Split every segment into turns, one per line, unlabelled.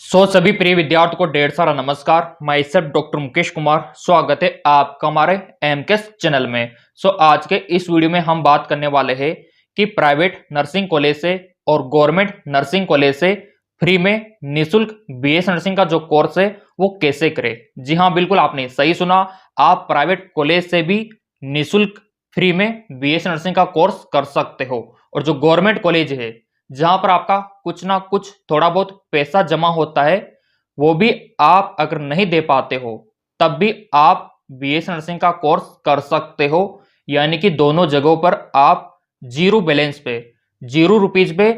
सभी प्रिय विद्यार्थियों को ढेर सारा नमस्कार। मैं सर डॉक्टर मुकेश कुमार, स्वागत है आपका हमारे एमकेएस चैनल में। आज के इस वीडियो में हम बात करने वाले हैं कि प्राइवेट नर्सिंग कॉलेज से और गवर्नमेंट नर्सिंग कॉलेज से फ्री में निःशुल्क बीएस नर्सिंग का जो कोर्स है वो कैसे करें। जी हाँ, बिल्कुल आपने सही सुना। आप प्राइवेट कॉलेज से भी निःशुल्क फ्री में बीएस नर्सिंग का कोर्स कर सकते हो, और जो गवर्नमेंट कॉलेज है जहां पर आपका कुछ ना कुछ थोड़ा बहुत पैसा जमा होता है, वो भी आप अगर नहीं दे पाते हो तब भी आप बीएस नर्सिंग का कोर्स कर सकते हो। यानी कि दोनों जगहों पर आप जीरो बैलेंस पे, जीरो रुपीज पे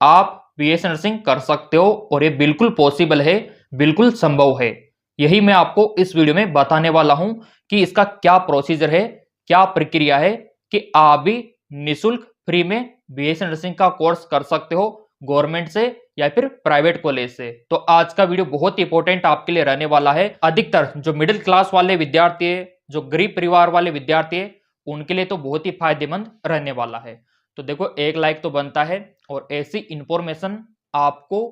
आप बीएस नर्सिंग कर सकते हो, और ये बिल्कुल पॉसिबल है, बिल्कुल संभव है। यही मैं आपको इस वीडियो में बताने वाला हूं कि इसका क्या प्रोसीजर है, क्या प्रक्रिया है कि आप भी निःशुल्क फ्री में बीएस नर्सिंग का कोर्स कर सकते हो, गवर्नमेंट से या फिर प्राइवेट कॉलेज से। तो आज का वीडियो बहुत ही इंपॉर्टेंट आपके लिए रहने वाला है। अधिकतर जो मिडिल क्लास वाले विद्यार्थी है, जो गरीब परिवार वाले विद्यार्थी है, उनके लिए तो बहुत ही फायदेमंद रहने वाला है। तो देखो, एक लाइक तो बनता है, और ऐसी इंफॉर्मेशन आपको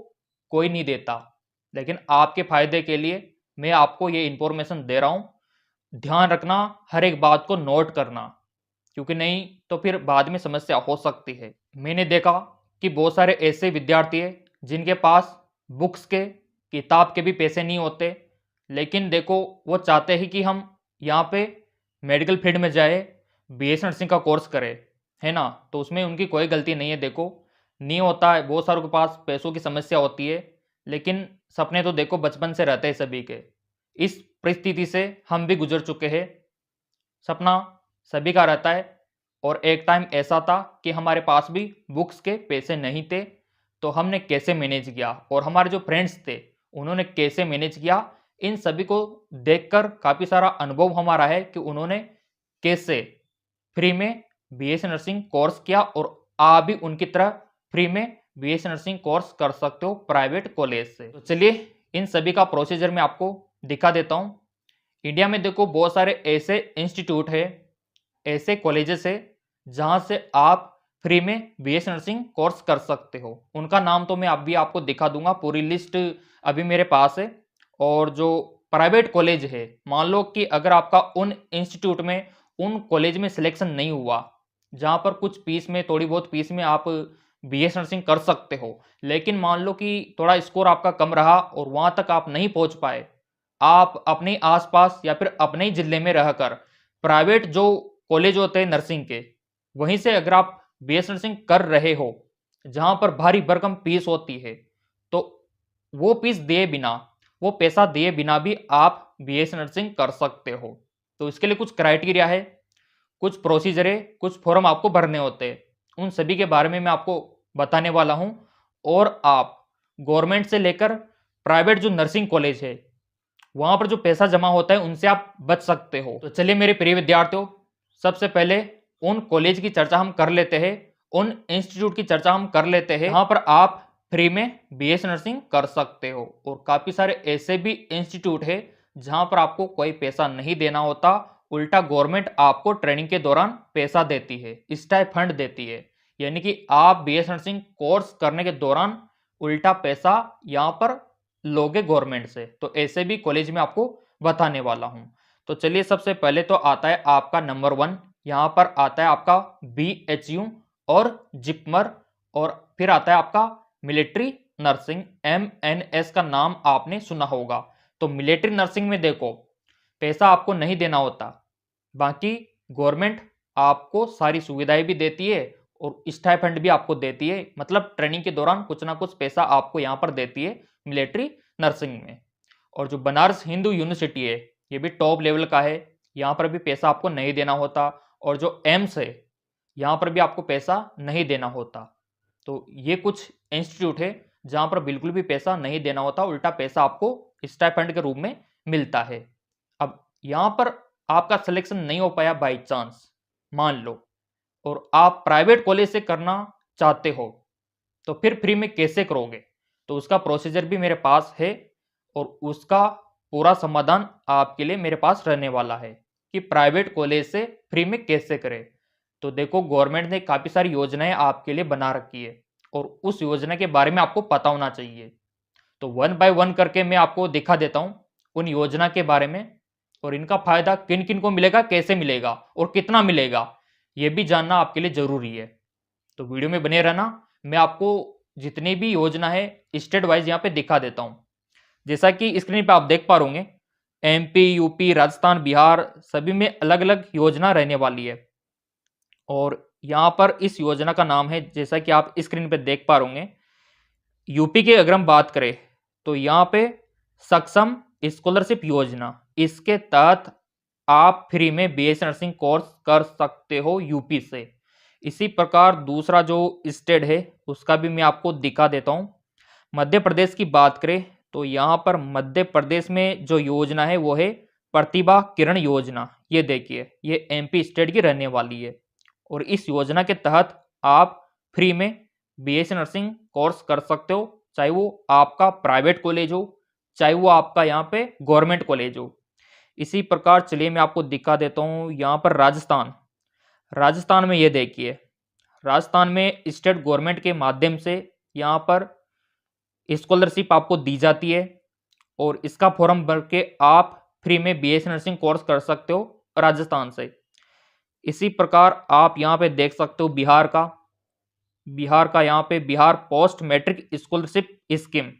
कोई नहीं देता, लेकिन आपके फायदे के लिए मैं आपको ये इंफॉर्मेशन दे रहा हूं। ध्यान रखना, हर एक बात को नोट करना, क्योंकि नहीं तो फिर बाद में समस्या हो सकती है। मैंने देखा कि बहुत सारे ऐसे विद्यार्थी हैं जिनके पास बुक्स के, किताब के भी पैसे नहीं होते, लेकिन देखो वो चाहते हैं कि हम यहाँ पे मेडिकल फील्ड में जाए, बीएस नर्सिंग का कोर्स करें, है ना। तो उसमें उनकी कोई गलती नहीं है। देखो, नहीं होता है, बहुत सारों के पास पैसों की समस्या होती है, लेकिन सपने तो देखो बचपन से रहते हैं सभी के। इस परिस्थिति से हम भी गुजर चुके हैं। सपना सभी का रहता है, और एक टाइम ऐसा था कि हमारे पास भी बुक्स के पैसे नहीं थे, तो हमने कैसे मैनेज किया, और हमारे जो फ्रेंड्स थे उन्होंने कैसे मैनेज किया, इन सभी को देखकर काफ़ी सारा अनुभव हमारा है कि उन्होंने कैसे फ्री में बीएस नर्सिंग कोर्स किया, और आप भी उनकी तरह फ्री में बीएस नर्सिंग कोर्स कर सकते हो प्राइवेट कॉलेज से। तो चलिए इन सभी का प्रोसीजर मैं आपको दिखा देता हूँ। इंडिया में देखो बहुत सारे ऐसे इंस्टीट्यूट है, ऐसे कॉलेजेस है जहां से आप फ्री में बीएस नर्सिंग कोर्स कर सकते हो। उनका नाम तो मैं अभी आपको दिखा दूंगा, पूरी लिस्ट अभी मेरे पास है। और जो प्राइवेट कॉलेज है, मान लो कि अगर आपका उन इंस्टीट्यूट में, उन कॉलेज में सिलेक्शन नहीं हुआ जहां पर कुछ फीस में, थोड़ी बहुत फीस में आप बीएस नर्सिंग कर सकते हो, लेकिन मान लो कि थोड़ा स्कोर आपका कम रहा और वहां तक आप नहीं पहुंच पाए, आप अपने आसपास या फिर अपने ही जिले में रहकर प्राइवेट जो कॉलेज होते हैं नर्सिंग के, वहीं से अगर आप बीएस नर्सिंग कर रहे हो, जहां पर भारी भरकम फीस होती है, तो वो फीस दिए बिना, वो पैसा दिए बिना भी आप बीएस नर्सिंग कर सकते हो। तो इसके लिए कुछ क्राइटेरिया है, कुछ प्रोसीजर है, कुछ फॉर्म आपको भरने होते हैं। उन सभी के बारे में मैं आपको बताने वाला हूं, और आप गवर्नमेंट से लेकर प्राइवेट जो नर्सिंग कॉलेज है वहां पर जो पैसा जमा होता है उनसे आप बच सकते हो। तो चलिए मेरे प्रिय विद्यार्थियों, सबसे पहले उन कॉलेज की चर्चा हम कर लेते हैं, उन इंस्टीट्यूट की चर्चा हम कर लेते हैं जहां पर आप फ्री में बीएस नर्सिंग कर सकते हो। और काफी सारे ऐसे भी इंस्टीट्यूट है जहां पर आपको कोई पैसा नहीं देना होता, उल्टा गवर्नमेंट आपको ट्रेनिंग के दौरान पैसा देती है, स्टाइपेंड देती है। यानी कि आप बीएस नर्सिंग कोर्स करने के दौरान उल्टा पैसा यहाँ पर लोगे गवर्नमेंट से। तो ऐसे भी कॉलेज में आपको बताने वाला हूं। तो चलिए सबसे पहले तो आता है आपका नंबर 1, यहां पर आता है आपका बीएचयू और जिपमर, और फिर आता है आपका मिलिट्री नर्सिंग, एमएनएस का नाम आपने सुना होगा। तो मिलिट्री नर्सिंग में देखो पैसा आपको नहीं देना होता, बाकी गवर्नमेंट आपको सारी सुविधाएं भी देती है और स्टाइपेंड भी आपको देती है, मतलब ट्रेनिंग के दौरान कुछ ना कुछ पैसा आपको यहाँ पर देती है मिलिट्री नर्सिंग में। और जो बनारस हिंदू यूनिवर्सिटी है, ये भी टॉप लेवल का है, यहाँ पर भी पैसा आपको नहीं देना होता। और जो एम्स है, यहाँ पर भी आपको पैसा नहीं देना होता। तो ये कुछ इंस्टीट्यूट है जहाँ पर बिल्कुल भी पैसा नहीं देना होता, उल्टा पैसा आपको स्टाइपेंड के रूप में मिलता है। अब यहाँ पर आपका सिलेक्शन नहीं हो पाया बाई चांस, मान लो, और आप प्राइवेट कॉलेज से करना चाहते हो, तो फिर फ्री में कैसे करोगे? तो उसका प्रोसीजर भी मेरे पास है, और उसका पूरा समाधान आपके लिए मेरे पास रहने वाला है कि प्राइवेट कॉलेज से फ्री में कैसे करें। तो देखो, गवर्नमेंट ने काफ़ी सारी योजनाएं आपके लिए बना रखी है, और उस योजना के बारे में आपको पता होना चाहिए। तो वन बाय वन करके मैं आपको दिखा देता हूं उन योजना के बारे में, और इनका फायदा किन किन को मिलेगा, कैसे मिलेगा और कितना मिलेगा, यह भी जानना आपके लिए जरूरी है। तो वीडियो में बने रहना। मैं आपको जितनी भी योजना है स्टेट वाइज यहाँ पे दिखा देता हूँ। जैसा कि स्क्रीन पे आप देख पा रहे, एमपी, यूपी, राजस्थान, बिहार सभी में अलग अलग योजना रहने वाली है। और यहाँ पर इस योजना का नाम है, जैसा कि आप स्क्रीन पे देख पा रहे, यूपी की अगर हम बात करें तो यहाँ पे सक्षम स्कॉलरशिप योजना, इसके तहत आप फ्री में बीएससी नर्सिंग कोर्स कर सकते हो यूपी से। इसी प्रकार दूसरा जो स्टेट है उसका भी मैं आपको दिखा देता हूँ। मध्य प्रदेश की बात करें तो यहाँ पर मध्य प्रदेश में जो योजना है वो है प्रतिभा किरण योजना। ये देखिए, ये एमपी स्टेट की रहने वाली है, और इस योजना के तहत आप फ्री में बीएससी नर्सिंग कोर्स कर सकते हो, चाहे वो आपका प्राइवेट कॉलेज हो, चाहे वो आपका यहाँ पे गवर्नमेंट कॉलेज हो। इसी प्रकार चलिए मैं आपको दिखा देता हूँ यहाँ पर राजस्थान में। ये देखिए, राजस्थान में स्टेट गवर्नमेंट के माध्यम से यहाँ पर स्कॉलरशिप आपको दी जाती है, और इसका फॉर्म भर के आप फ्री में बीएससी नर्सिंग कोर्स कर सकते हो राजस्थान से। इसी प्रकार आप यहाँ पे देख सकते हो बिहार का यहाँ पे Bihar post matric scholarship scheme,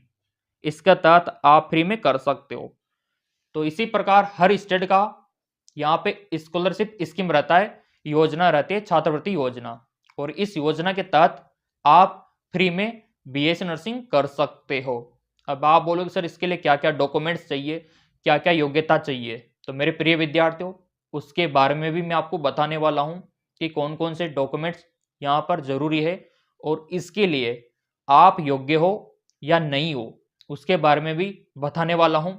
इसके तहत आप फ्री में कर सकते हो। तो इसी प्रकार हर स्टेट का यहाँ पे स्कॉलरशिप स्कीम रहता है, योजना रहती है, छात्रवृत्ति योजना, और इस योजना के तहत आप फ्री में बीएससी नर्सिंग कर सकते हो। अब आप बोलोगे सर इसके लिए क्या क्या डॉक्यूमेंट्स चाहिए, क्या क्या योग्यता चाहिए, तो मेरे प्रिय विद्यार्थियों उसके बारे में भी मैं आपको बताने वाला हूँ कि कौन कौन से डॉक्यूमेंट्स यहाँ पर जरूरी है, और इसके लिए आप योग्य हो या नहीं हो उसके बारे में भी बताने वाला हूँ,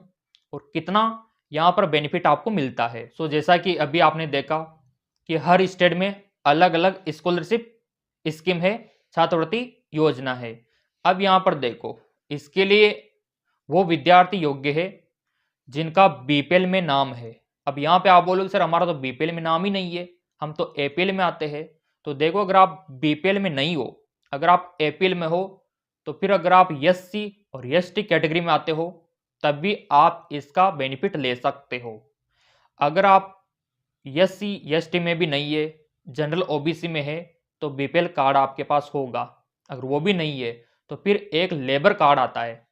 और कितना यहाँ पर बेनिफिट आपको मिलता है। सो जैसा कि अभी आपने देखा कि हर स्टेट में अलग अलग स्कॉलरशिप स्कीम है, छात्रवृत्ति योजना है। अब यहाँ पर देखो, इसके लिए वो विद्यार्थी योग्य है जिनका बीपीएल में नाम है। अब यहाँ पे आप बोलोगे सर हमारा तो बीपीएल में नाम ही नहीं है, हम तो एपीएल में आते हैं। तो देखो, अगर आप बीपीएल में नहीं हो, अगर आप एपीएल में हो, तो फिर अगर आप एससी और एसटी कैटेगरी में आते हो तब भी आप इसका बेनिफिट ले सकते हो। अगर आप एससी एसटी में भी नहीं है, जनरल ओबीसी में है, तो बीपीएल कार्ड आपके पास होगा। अगर वो भी नहीं है तो फिर एक लेबर कार्ड आता है,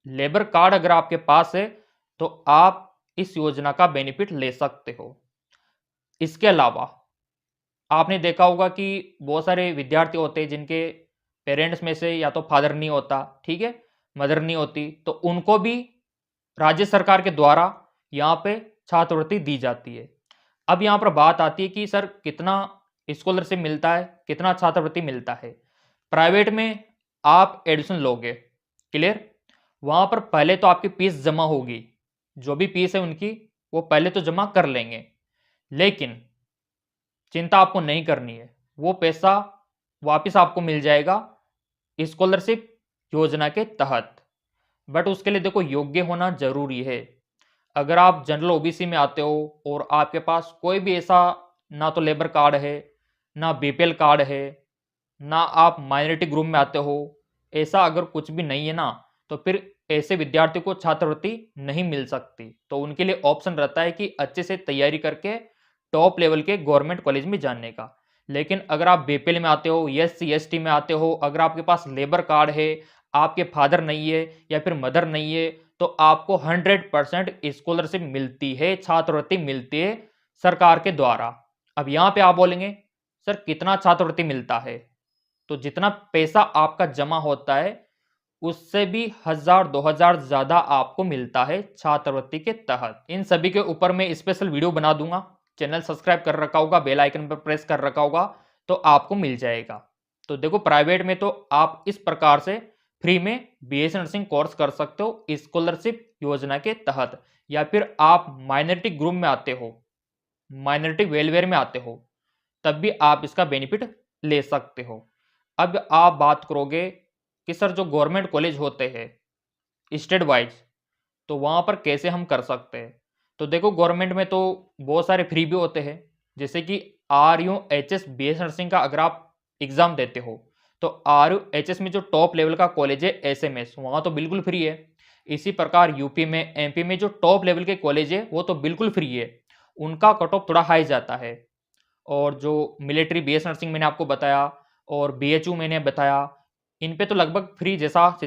लेबर कार्ड अगर आपके पास है तो आप इस योजना का बेनिफिट ले सकते हो। इसके अलावा आपने देखा होगा कि बहुत सारे विद्यार्थी होते हैं जिनके पेरेंट्स में से या तो फादर नहीं होता, ठीक है, मदर नहीं होती, तो उनको भी राज्य सरकार के द्वारा यहाँ पे छात्रवृत्ति दी जाती है। अब यहाँ पर बात आती है कि सर कितना स्कॉलरशिप मिलता है, कितना छात्रवृत्ति मिलता है। प्राइवेट में आप एडमिशन लोगे, क्लियर, वहां पर पहले तो आपकी फीस जमा होगी, जो भी फीस है उनकी वो पहले तो जमा कर लेंगे, लेकिन चिंता आपको नहीं करनी है, वो पैसा वापस आपको मिल जाएगा स्कॉलरशिप योजना के तहत। बट उसके लिए देखो योग्य होना जरूरी है। अगर आप जनरल ओबीसी में आते हो और आपके पास कोई भी ऐसा ना तो लेबर कार्ड है, ना बीपीएल कार्ड है, ना आप माइनॉरिटी ग्रुप में आते हो, ऐसा अगर कुछ भी नहीं है ना, तो फिर ऐसे विद्यार्थी को छात्रवृत्ति नहीं मिल सकती। तो उनके लिए ऑप्शन रहता है कि अच्छे से तैयारी करके टॉप लेवल के गवर्नमेंट कॉलेज में जाने का। लेकिन अगर आप बीपीएल में आते हो, एससी एसटी में आते हो, अगर आपके पास लेबर कार्ड है, आपके फादर नहीं है या फिर मदर नहीं है, तो आपको 100% स्कॉलरशिप मिलती है, छात्रवृत्ति मिलती है सरकार के द्वारा। अब यहाँ पे आप बोलेंगे सर कितना छात्रवृत्ति मिलता है, तो जितना पैसा आपका जमा होता है उससे भी 1000-2000 ज्यादा आपको मिलता है छात्रवृत्ति के तहत। इन सभी के ऊपर मैं स्पेशल वीडियो बना दूंगा, चैनल सब्सक्राइब कर रखा होगा, बेल आइकन पर प्रेस कर रखा होगा तो आपको मिल जाएगा। तो देखो, प्राइवेट में तो आप इस प्रकार से फ्री में बीएससी नर्सिंग कोर्स कर सकते हो स्कॉलरशिप योजना के तहत, या फिर आप माइनॉरिटी ग्रुप में आते हो, माइनॉरिटी वेलफेयर में आते हो, तब भी आप इसका बेनिफिट ले सकते हो। अब आप बात करोगे कि सर जो गवर्नमेंट कॉलेज होते हैं स्टेट वाइज, तो वहां पर कैसे हम कर सकते हैं। तो देखो, गवर्नमेंट में तो बहुत सारे फ्री भी होते हैं, जैसे कि RUHS बीएससी नर्सिंग का अगर आप एग्जाम देते हो तो RUHS में जो टॉप लेवल का कॉलेज है SMS, वहाँ तो बिल्कुल फ्री है। इसी प्रकार यूपी में, MP में जो टॉप लेवल के कॉलेज है वो तो बिल्कुल फ्री है, उनका कट ऑफ थोड़ा हाई जाता है। और जो मिलिट्री BS नर्सिंग मैंने आपको बताया और BHU मैंने बताया, इन पे तो लगभग फ्री जैसा